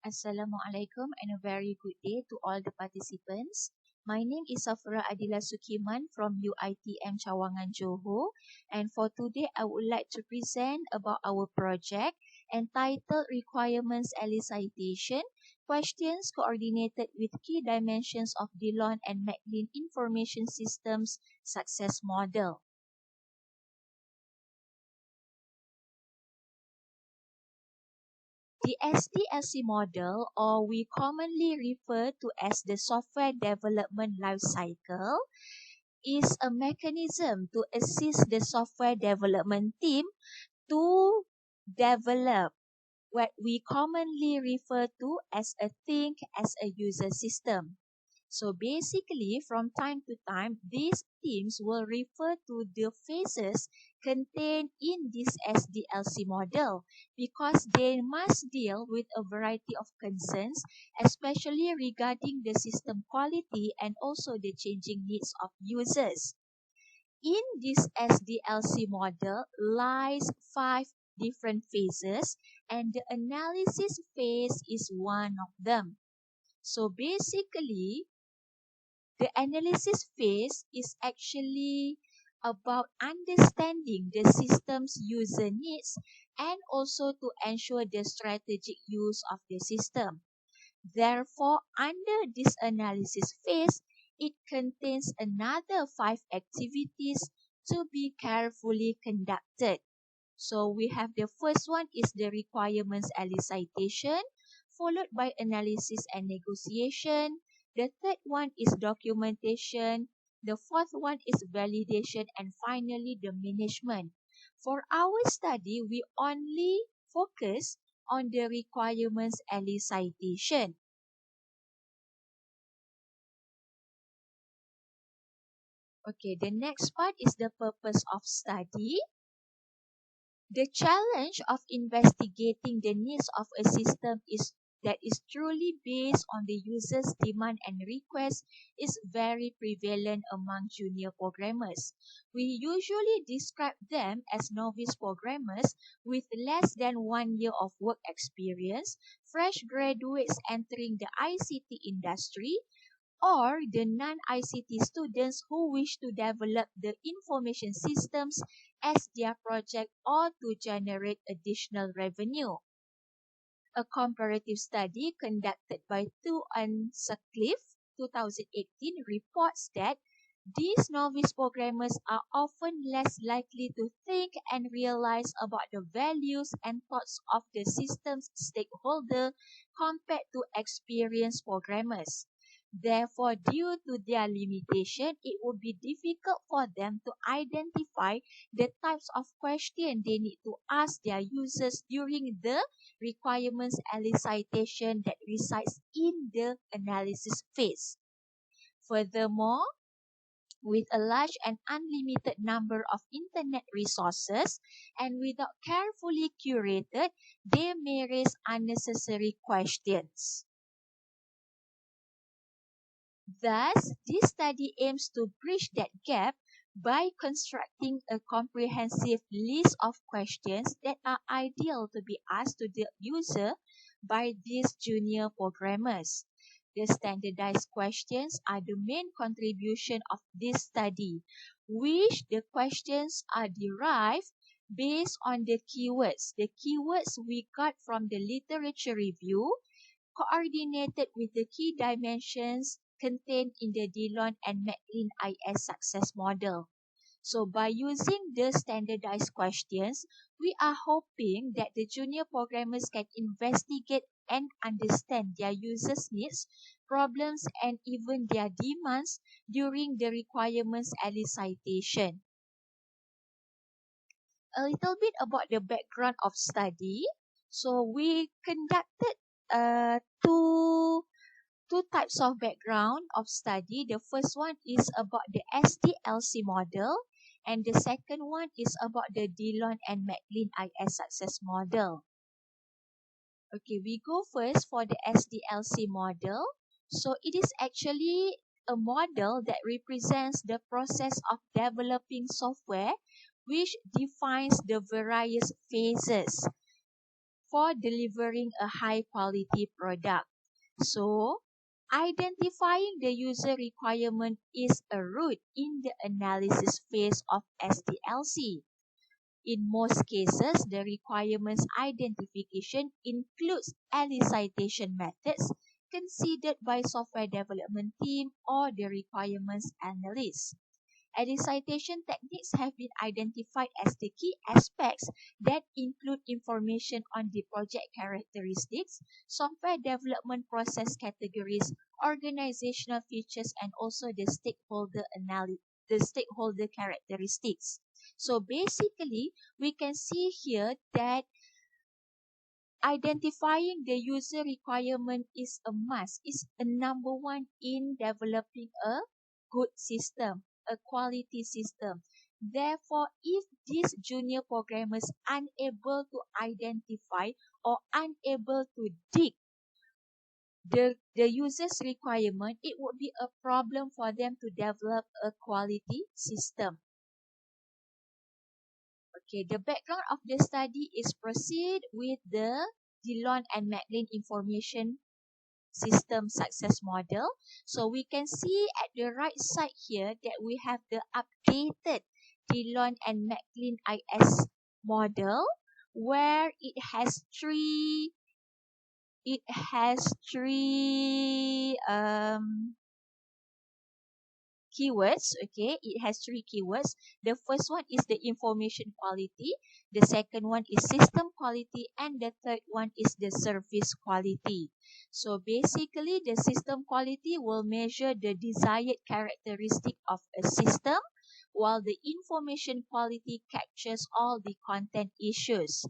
Assalamualaikum and a very good day to all the participants. My name is Safra Adila Sukiman from UITM Cawangan Johor, and for today I would like to present about our project entitled Requirements Elicitation, questions coordinated with key dimensions of DeLone and McLean Information Systems Success Model. The SDLC model, or we commonly refer to as the software development lifecycle, is a mechanism to assist the software development team to develop what we commonly refer to as a think as a user system. So basically, from time to time, these teams will refer to the phases contained in this SDLC model because they must deal with a variety of concerns, especially regarding the system quality and also the changing needs of users. In this SDLC model lies 5 different phases, and the analysis phase is one of them. So basically, the analysis phase is actually about understanding the system's user needs and also to ensure the strategic use of the system. Therefore, under this analysis phase, it contains another 5 activities to be carefully conducted. So we have the first one is the requirements elicitation, followed by analysis and negotiation. The third one is documentation. The fourth one is validation, and finally the management. For our study, we only focus on the requirements elicitation. Okay, the next part is the purpose of study. The challenge of investigating the needs of a system that is truly based on the user's demand and request is very prevalent among junior programmers. We usually describe them as novice programmers with less than 1 year of work experience, fresh graduates entering the ICT industry, or the non-ICT students who wish to develop the information systems as their project or to generate additional revenue. A comparative study conducted by Tu and Sutcliffe 2018 reports that these novice programmers are often less likely to think and realize about the values and thoughts of the system's stakeholder compared to experienced programmers. Therefore, due to their limitation, it would be difficult for them to identify the types of questions they need to ask their users during the requirements elicitation that resides in the analysis phase. Furthermore, with a large and unlimited number of internet resources and without carefully curated, they may raise unnecessary questions. Thus, this study aims to bridge that gap by constructing a comprehensive list of questions that are ideal to be asked to the user by these junior programmers. The standardized questions are the main contribution of this study, which the questions are derived based on the keywords. The keywords we got from the literature review, coordinated with the key dimensions contained in the DeLone and McLean IS success model. So by using the standardized questions, we are hoping that the junior programmers can investigate and understand their users' needs, problems, and even their demands during the requirements elicitation. A little bit about the background of study. So we conducted two types of background of study. The first one is about the SDLC model, and the second one is about the DeLone and McLean IS success model. Okay, we go first for the SDLC model. So it is actually a model that represents the process of developing software which defines the various phases. for delivering a high quality product. So, identifying the user requirement is a route in the analysis phase of SDLC. In most cases, the requirements identification includes elicitation methods considered by software development team or the requirements analyst. Elicitation techniques have been identified as the key aspects that include information on the project characteristics, software development process categories, organizational features, and also the stakeholder characteristics. So basically, we can see here that identifying the user requirement is a must, is a number one in developing a good system, a quality system. Therefore, if these junior programmers unable to identify or unable to dig the user's requirement, it would be a problem for them to develop a quality system. Okay, the background of the study is proceed with the DeLone and McLean information system success model. So we can see at the right side here that we have the updated DeLone and McLean IS model where it has three keywords. Okay, it has three keywords. The first one is the information quality, the second one is system quality, and the third one is the service quality. So basically, the system quality will measure the desired characteristic of a system, while the information quality captures all the content issues.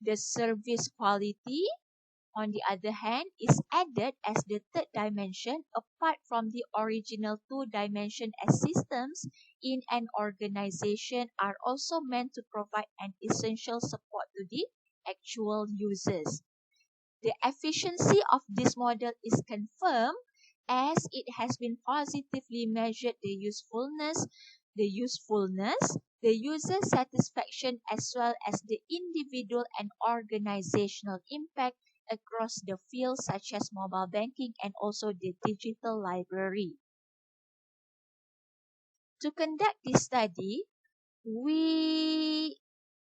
The service quality, on the other hand, is added as the third dimension apart from the original two dimensions, as systems in an organization are also meant to provide an essential support to the actual users. The efficiency of this model is confirmed as it has been positively measured the usefulness, the user satisfaction, as well as the individual and organizational impact across the fields such as mobile banking and also the digital library. To conduct this study, we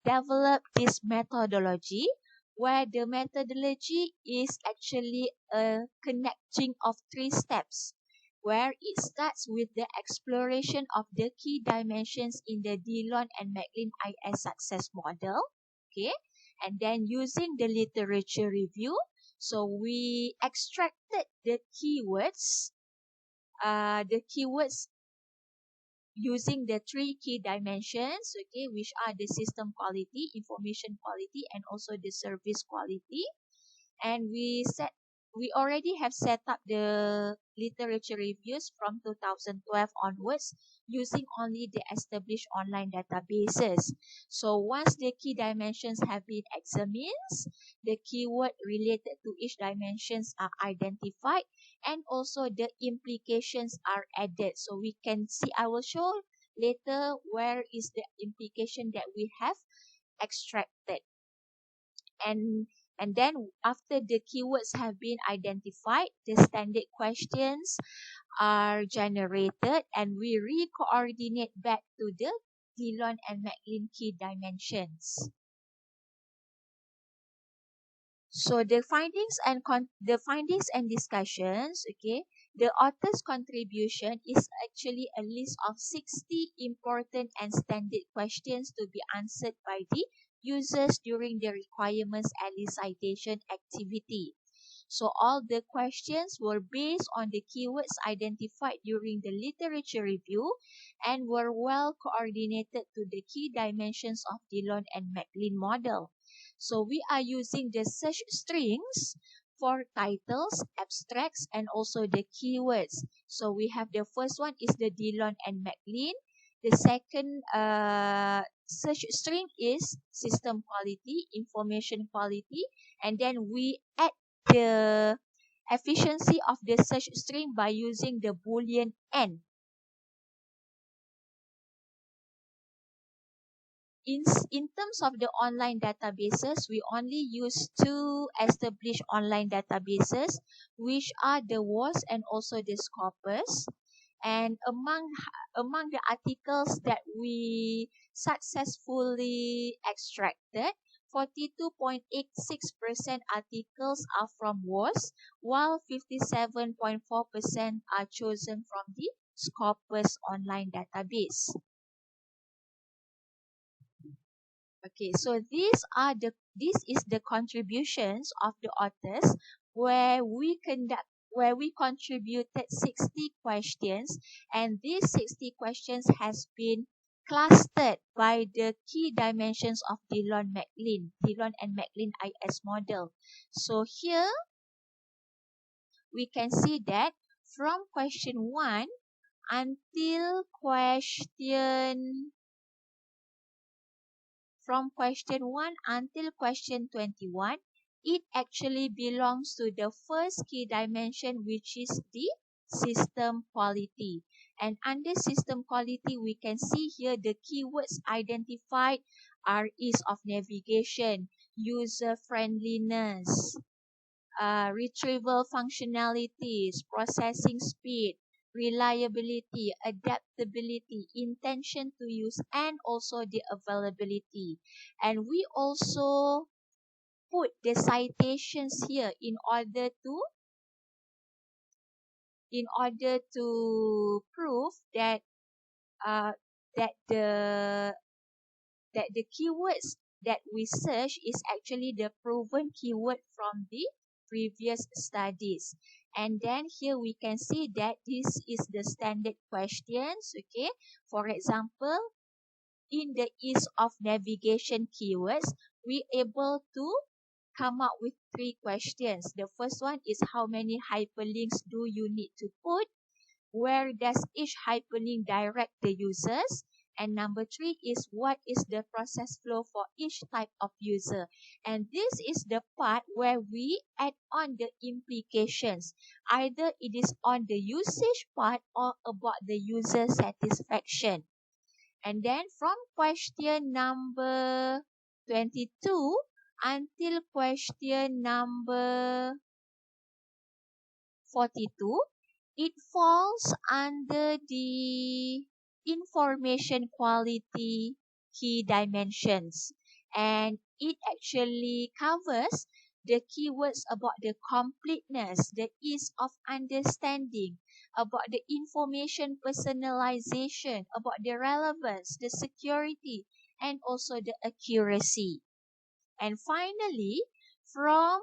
developed this methodology where the methodology is actually a connecting of three steps, where it starts with the exploration of the key dimensions in the DeLone and McLean IS success model. Okay, and then using the literature review, so we extracted the keywords using the three key dimensions, okay, which are the system quality, information quality, and also the service quality. And we already have set up the literature reviews from 2012 onwards using only the established online databases. So once the key dimensions have been examined, the keyword related to each dimensions are identified and also the implications are added. So we can see, I will show later where is the implication that we have extracted. And then after the keywords have been identified, the standard questions are generated and we re-coordinate back to the DeLone and McLean key dimensions. So the findings and discussions, okay, the author's contribution is actually a list of 60 important and standard questions to be answered by the users during the requirements elicitation activity. So all the questions were based on the keywords identified during the literature review and were well coordinated to the key dimensions of DeLone and McLean model. So we are using the search strings for titles, abstracts, and also the keywords. So we have the first one is the DeLone and McLean. The second search string is system quality, information quality, and then we add the efficiency of the search string by using the Boolean N. in terms of the online databases, we only use two established online databases, which are the WAS and also the Scopus. And among the articles that we successfully extracted, 42.86% articles are from WAS, while 57.4% are chosen from the Scopus online database. Okay, so this is the contributions of the authors where we contributed 60 questions, and these 60 questions has been clustered by the key dimensions of DeLone and McLean IS model. So here we can see that from question 1 until question 21, it actually belongs to the first key dimension, which is the system quality. And under system quality, we can see here the keywords identified are ease of navigation, user friendliness, retrieval functionalities, processing speed, reliability, adaptability, intention to use, and also the availability. And we also put the citations here in order to prove that that the keywords that we search is actually the proven keyword from the previous studies. And then here we can see that this is the standard questions. Okay, for example, in the ease of navigation keywords, we able to come up with 3 questions. The first one is, how many hyperlinks do you need to put? Where does each hyperlink direct the users? And number 3 is, what is the process flow for each type of user? And this is the part where we add on the implications. Either it is on the usage part or about the user satisfaction. And then from question number 22 until question number 42, it falls under the information quality key dimensions, and it actually covers the keywords about the completeness, the ease of understanding, about the information personalization, about the relevance, the security, and also the accuracy. And finally, from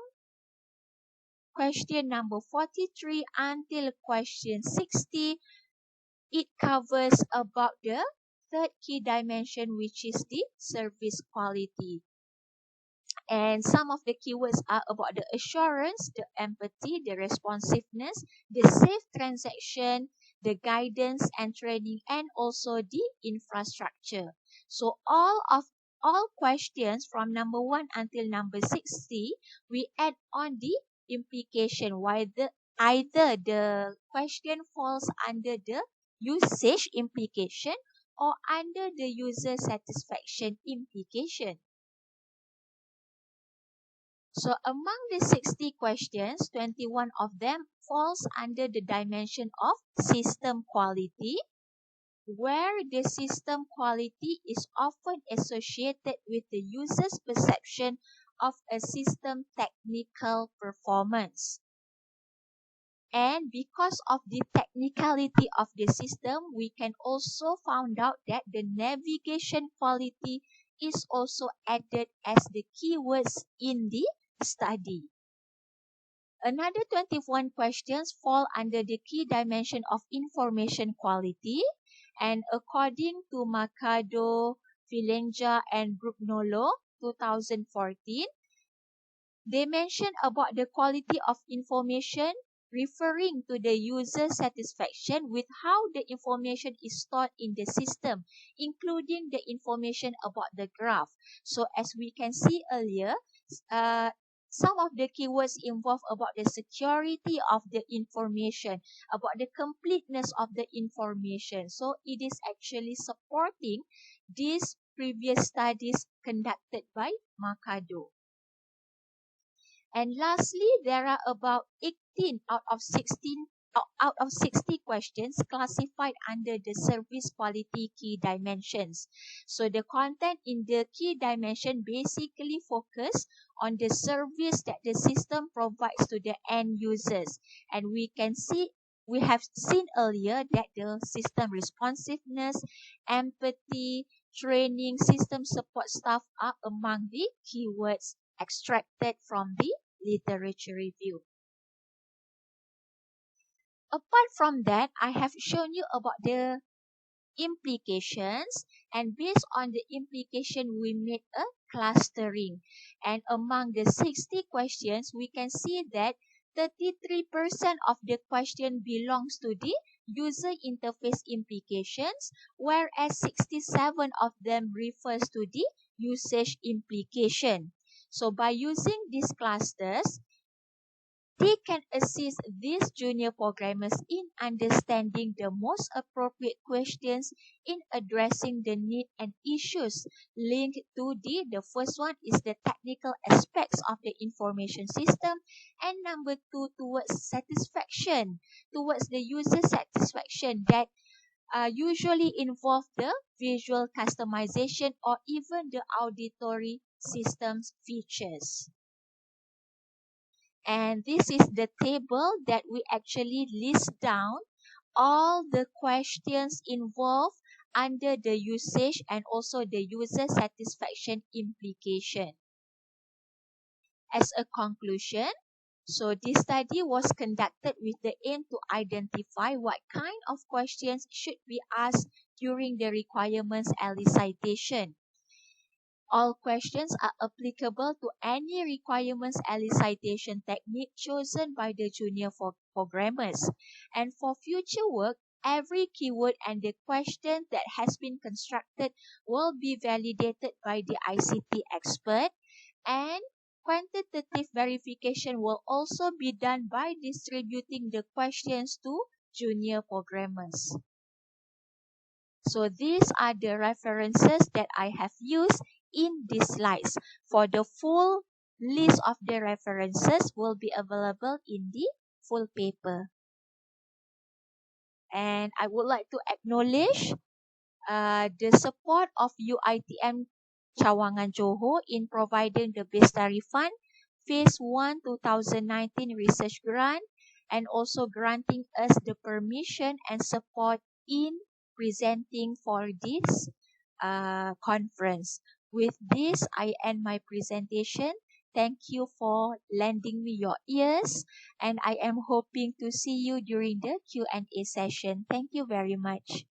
question number 43 until question 60, it covers about the third key dimension, which is the service quality. And some of the keywords are about the assurance, the empathy, the responsiveness, the safe transaction, the guidance and training, and also the infrastructure. So all questions from number 1 until number 60, we add on the implication, either the question falls under the usage implication or under the user satisfaction implication. So among the 60 questions, 21 of them falls under the dimension of system quality, where the system quality is often associated with the user's perception of a system technical performance. And because of the technicality of the system, we can also find out that the navigation quality is also added as the keywords in the study. Another 21 questions fall under the key dimension of information quality, and according to Mercado, Filenja, and Brugnolo 2014, they mention about the quality of information referring to the user satisfaction with how the information is stored in the system, including the information about the graph. So as we can see earlier, some of the keywords involve about the security of the information, about the completeness of the information. So it is actually supporting this previous studies conducted by Mercado. And lastly, there are about 18 out of 60 questions classified under the service quality key dimensions. So the content in the key dimension basically focus on the service that the system provides to the end users. And we have seen earlier that the system responsiveness, empathy, training, system support staff are among the keywords extracted from the literature review. Apart from that, I have shown you about the implications, and based on the implication, we made a clustering. And among the 60 questions, we can see that 33% of the question belongs to the user interface implications, whereas 67 of them refers to the usage implication. So by using these clusters, they can assist these junior programmers in understanding the most appropriate questions in addressing the need and issues linked to the first one is the technical aspects of the information system, and number two, towards the user satisfaction that usually involve the visual customization or even the auditory systems features. And this is the table that we actually list down all the questions involved under the usage and also the user satisfaction implication. As a conclusion, so this study was conducted with the aim to identify what kind of questions should be asked during the requirements elicitation. All questions are applicable to any requirements elicitation technique chosen by the junior programmers. And for future work, every keyword and the question that has been constructed will be validated by the ICT expert, and quantitative verification will also be done by distributing the questions to junior programmers. So these are the references that I have used in these slides. For the full list of the references will be available in the full paper. And I would like to acknowledge the support of UITM Cawangan Johor in providing the Bestari Fund Phase 1 2019 Research Grant, and also granting us the permission and support in presenting for this conference. With this, I end my presentation. Thank you for lending me your ears, and I am hoping to see you during the Q&A session. Thank you very much.